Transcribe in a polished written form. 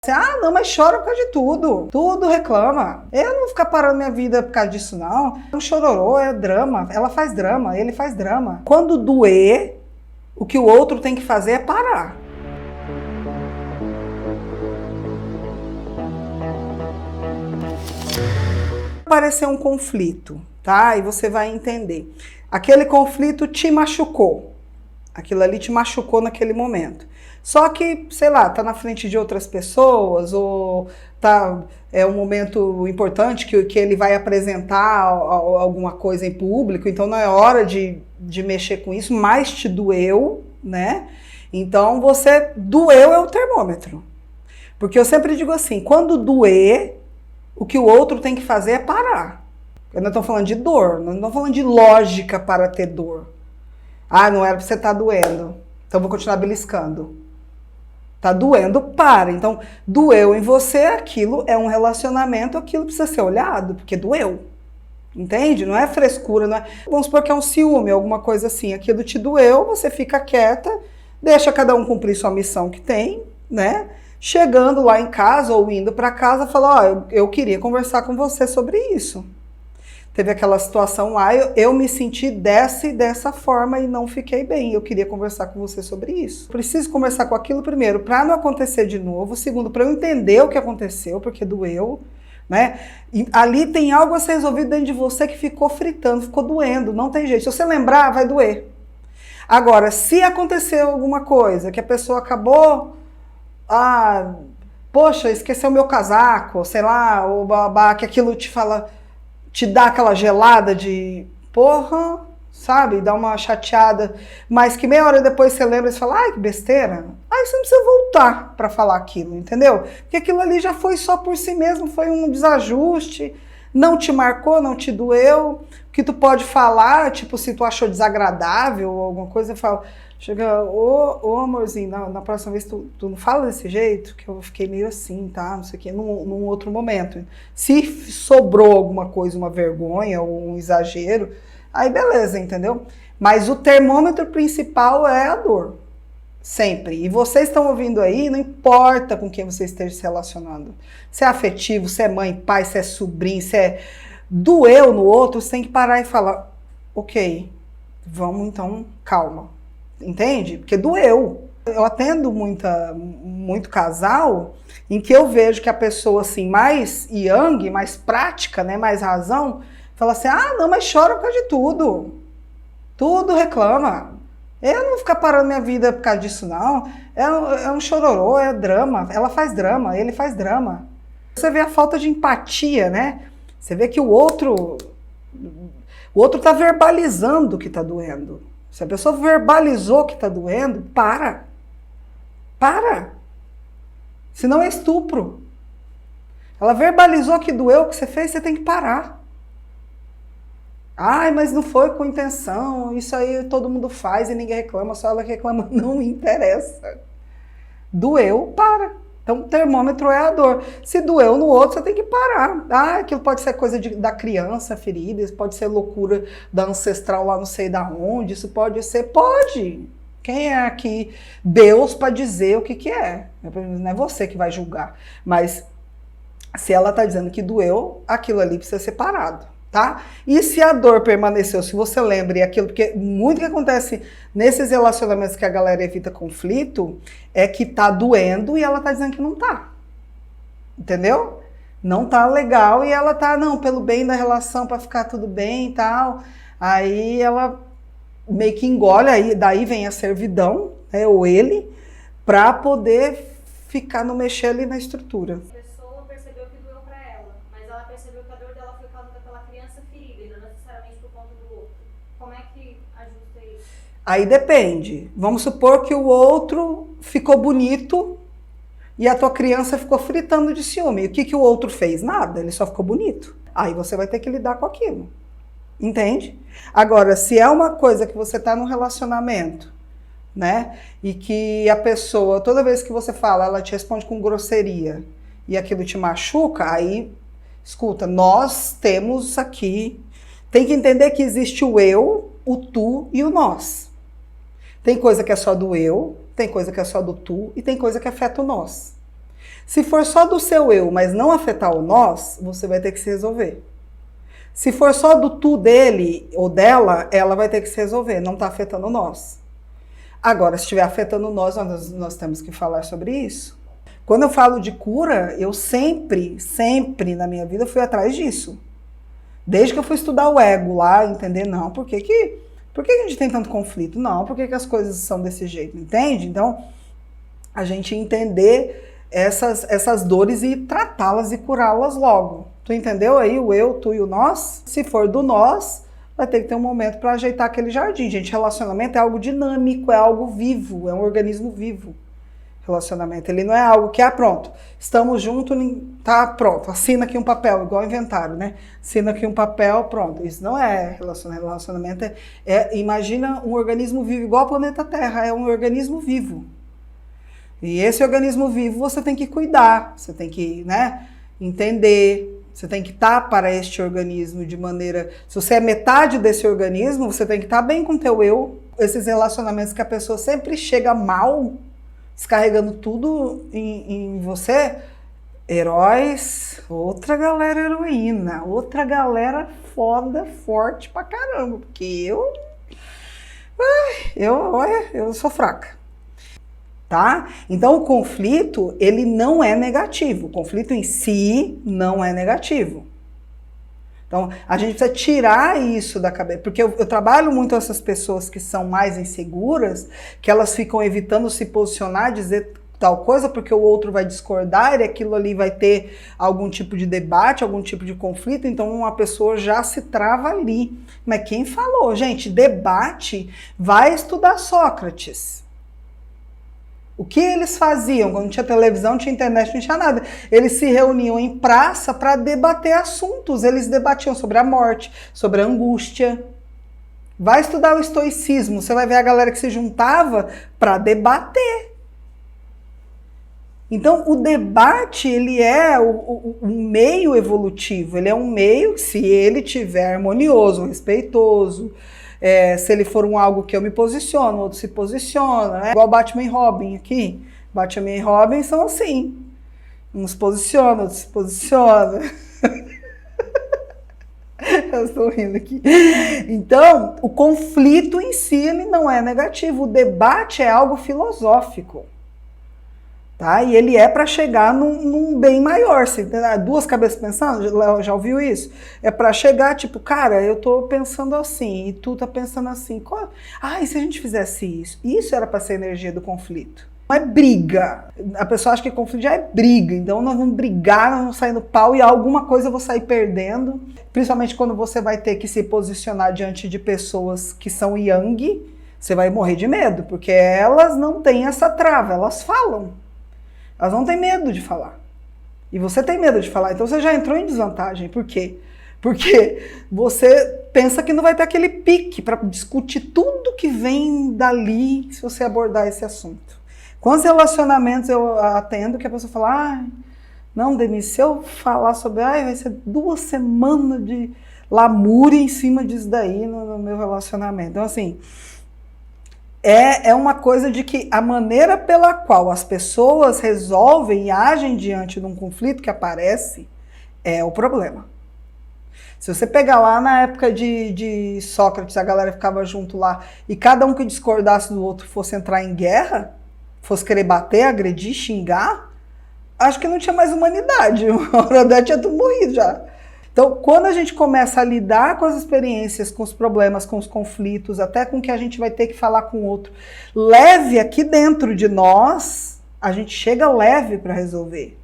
Ah, não, mas chora por causa de tudo. Tudo reclama. Eu não vou ficar parando minha vida por causa disso, não. É um chororô, é drama. Ela faz drama, ele faz drama. Quando doer, o que o outro tem que fazer é parar. Aparecer um conflito, tá? E você vai entender. Aquele conflito te machucou. Aquilo ali te machucou naquele momento. Só que, sei lá, tá na frente de outras pessoas, ou é um momento importante que ele vai apresentar alguma coisa em público, então não é hora de mexer com isso, mas te doeu, né? Então você doeu é o termômetro. Porque eu sempre digo assim, quando doer, o que o outro tem que fazer é parar. Eu não estou falando de dor, não estou falando de lógica para ter dor. Ah, não era para você estar doendo, então vou continuar beliscando. Tá doendo, para. Então, doeu em você, aquilo é um relacionamento, aquilo precisa ser olhado, porque doeu. Entende? Não é frescura, não é... Vamos supor que é um ciúme, alguma coisa assim. Aquilo te doeu, você fica quieta, deixa cada um cumprir sua missão que tem, né? Chegando lá em casa ou indo para casa, fala, ó, eu queria conversar com você sobre isso. Teve aquela situação lá, eu me senti dessa forma e não fiquei bem. Eu queria conversar com você sobre isso. Preciso conversar com aquilo primeiro, para não acontecer de novo. Segundo, para eu entender o que aconteceu, porque doeu, né? E ali tem algo a ser resolvido dentro de você que ficou fritando, ficou doendo, não tem jeito. Se você lembrar, vai doer. Agora, se aconteceu alguma coisa, que a pessoa acabou... poxa, esqueceu meu casaco, sei lá, ou babá, que aquilo te dá aquela gelada de porra, sabe? Dá uma chateada, mas que meia hora depois você lembra e fala, ai, que besteira. Aí você não precisa voltar para falar aquilo, entendeu? Porque aquilo ali já foi só por si mesmo, foi um desajuste, não te marcou, não te doeu. O que tu pode falar, tipo, se tu achou desagradável ou alguma coisa, fala, chega, ô amorzinho, na próxima vez tu não fala desse jeito, que eu fiquei meio assim, tá, não sei o quê, num outro momento. Se sobrou alguma coisa, uma vergonha ou um exagero, aí beleza, entendeu? Mas o termômetro principal é a dor, sempre. E vocês estão ouvindo aí, não importa com quem você esteja se relacionando. Se é afetivo, se é mãe, pai, se é sobrinho, se é doeu no outro, você tem que parar e falar, ok, vamos então, calma. Entende? Porque doeu. Eu atendo muito casal em que eu vejo que a pessoa assim, mais yang, mais prática, né, mais razão, fala assim, ah, não, mas chora por causa de tudo. Tudo reclama. Eu não vou ficar parando minha vida por causa disso, não. É um chororô, é drama. Ela faz drama, ele faz drama. Você vê a falta de empatia, né? Você vê que o outro tá verbalizando que tá doendo. Se a pessoa verbalizou que está doendo, para. Para. Senão é estupro. Ela verbalizou que doeu, o que você fez, você tem que parar. Ai, mas não foi com intenção, isso aí todo mundo faz e ninguém reclama, só ela que reclama, não me interessa. Doeu, para. Então, o termômetro é a dor. Se doeu no outro, você tem que parar. Ah, aquilo pode ser coisa da criança ferida, isso pode ser loucura da ancestral lá não sei da onde, isso pode ser... Pode! Quem é aqui Deus para dizer o que é? Não é você que vai julgar. Mas se ela está dizendo que doeu, aquilo ali precisa ser parado. Tá? E se a dor permaneceu, se você lembra e aquilo, porque muito que acontece nesses relacionamentos que a galera evita conflito é que tá doendo e ela tá dizendo que não tá. Entendeu? Não tá legal e ela tá, não, pelo bem da relação, para ficar tudo bem e tal. Aí ela meio que engole, aí daí vem a servidão, né, ou ele, para poder ficar no mexer ali na estrutura. Aí depende. Vamos supor que o outro ficou bonito e a tua criança ficou fritando de ciúme. E o que o outro fez? Nada, ele só ficou bonito. Aí você vai ter que lidar com aquilo. Entende? Agora, se é uma coisa que você está num relacionamento, né? E que a pessoa, toda vez que você fala, ela te responde com grosseria e aquilo te machuca, aí, escuta, nós temos aqui, tem que entender que existe o eu, o tu e o nós. Tem coisa que é só do eu, tem coisa que é só do tu e tem coisa que afeta o nós. Se for só do seu eu, mas não afetar o nós, você vai ter que se resolver. Se for só do tu dele ou dela, ela vai ter que se resolver, não está afetando nós. Agora, se estiver afetando nós temos que falar sobre isso. Quando eu falo de cura, eu sempre na minha vida fui atrás disso. Desde que eu fui estudar o ego lá, entender, não, por que a gente tem tanto conflito? Não, por que as coisas são desse jeito, entende? Então, a gente entender essas dores e tratá-las e curá-las logo. Tu entendeu aí o eu, tu e o nós? Se for do nós, vai ter que ter um momento para ajeitar aquele jardim. Gente, relacionamento é algo dinâmico, é algo vivo, é um organismo vivo. Relacionamento, ele não é algo que, pronto, estamos juntos, tá pronto, assina aqui um papel, igual inventário, né? Assina aqui um papel, pronto. Isso não é relacionamento. Relacionamento imagina um organismo vivo, igual ao planeta Terra, é um organismo vivo. E esse organismo vivo você tem que cuidar, você tem que, né, entender, você tem que estar para este organismo de maneira... Se você é metade desse organismo, você tem que estar bem com o teu eu. Esses relacionamentos que a pessoa sempre chega mal, descarregando tudo em você, heróis, outra galera heroína, outra galera foda, forte pra caramba, porque eu sou fraca. Tá? Então o conflito, ele não é negativo. O conflito em si não é negativo. Então a gente precisa tirar isso da cabeça, porque eu trabalho muito com essas pessoas que são mais inseguras, que elas ficam evitando se posicionar, dizer tal coisa, porque o outro vai discordar e aquilo ali vai ter algum tipo de debate, algum tipo de conflito, então uma pessoa já se trava ali. Mas quem falou? Gente, debate, vai estudar Sócrates. O que eles faziam? Quando não tinha televisão, não tinha internet, não tinha nada. Eles se reuniam em praça para debater assuntos. Eles debatiam sobre a morte, sobre a angústia. Vai estudar o estoicismo, você vai ver a galera que se juntava para debater. Então, o debate, ele é um meio evolutivo. Ele é um meio, se ele tiver harmonioso, respeitoso, se ele for algo que eu me posiciono, o outro se posiciona, né? Igual Batman e Robin aqui. Batman e Robin são assim. Um se posiciona, outro se posiciona. Eu estou rindo aqui. Então, o conflito em si ele não é negativo. O debate é algo filosófico. Tá? E ele é para chegar num bem maior. Você, duas cabeças pensando, já ouviu isso? É para chegar, tipo, cara, eu tô pensando assim, e tu tá pensando assim. E se a gente fizesse isso? Isso era para ser a energia do conflito. Não é briga. A pessoa acha que conflito já é briga. Então nós vamos brigar, nós vamos sair no pau e alguma coisa eu vou sair perdendo. Principalmente quando você vai ter que se posicionar diante de pessoas que são yang, você vai morrer de medo, porque elas não têm essa trava, elas falam. Elas não têm medo de falar. E você tem medo de falar. Então você já entrou em desvantagem. Por quê? Porque você pensa que não vai ter aquele pique para discutir tudo que vem dali se você abordar esse assunto. Quantos relacionamentos eu atendo que a pessoa fala, não, Denise, se eu falar sobre, vai ser 2 semanas de lamúria em cima disso daí no meu relacionamento. Então, assim, é uma coisa de que a maneira pela qual as pessoas resolvem e agem diante de um conflito que aparece é o problema. Se você pegar lá na época de Sócrates, a galera ficava junto lá e cada um que discordasse do outro fosse entrar em guerra, fosse querer bater, agredir, xingar, acho que não tinha mais humanidade. Uma hora dela tinha tudo morrido já. Então, quando a gente começa a lidar com as experiências, com os problemas, com os conflitos, até com o que a gente vai ter que falar com o outro, leve aqui dentro de nós, a gente chega leve para resolver.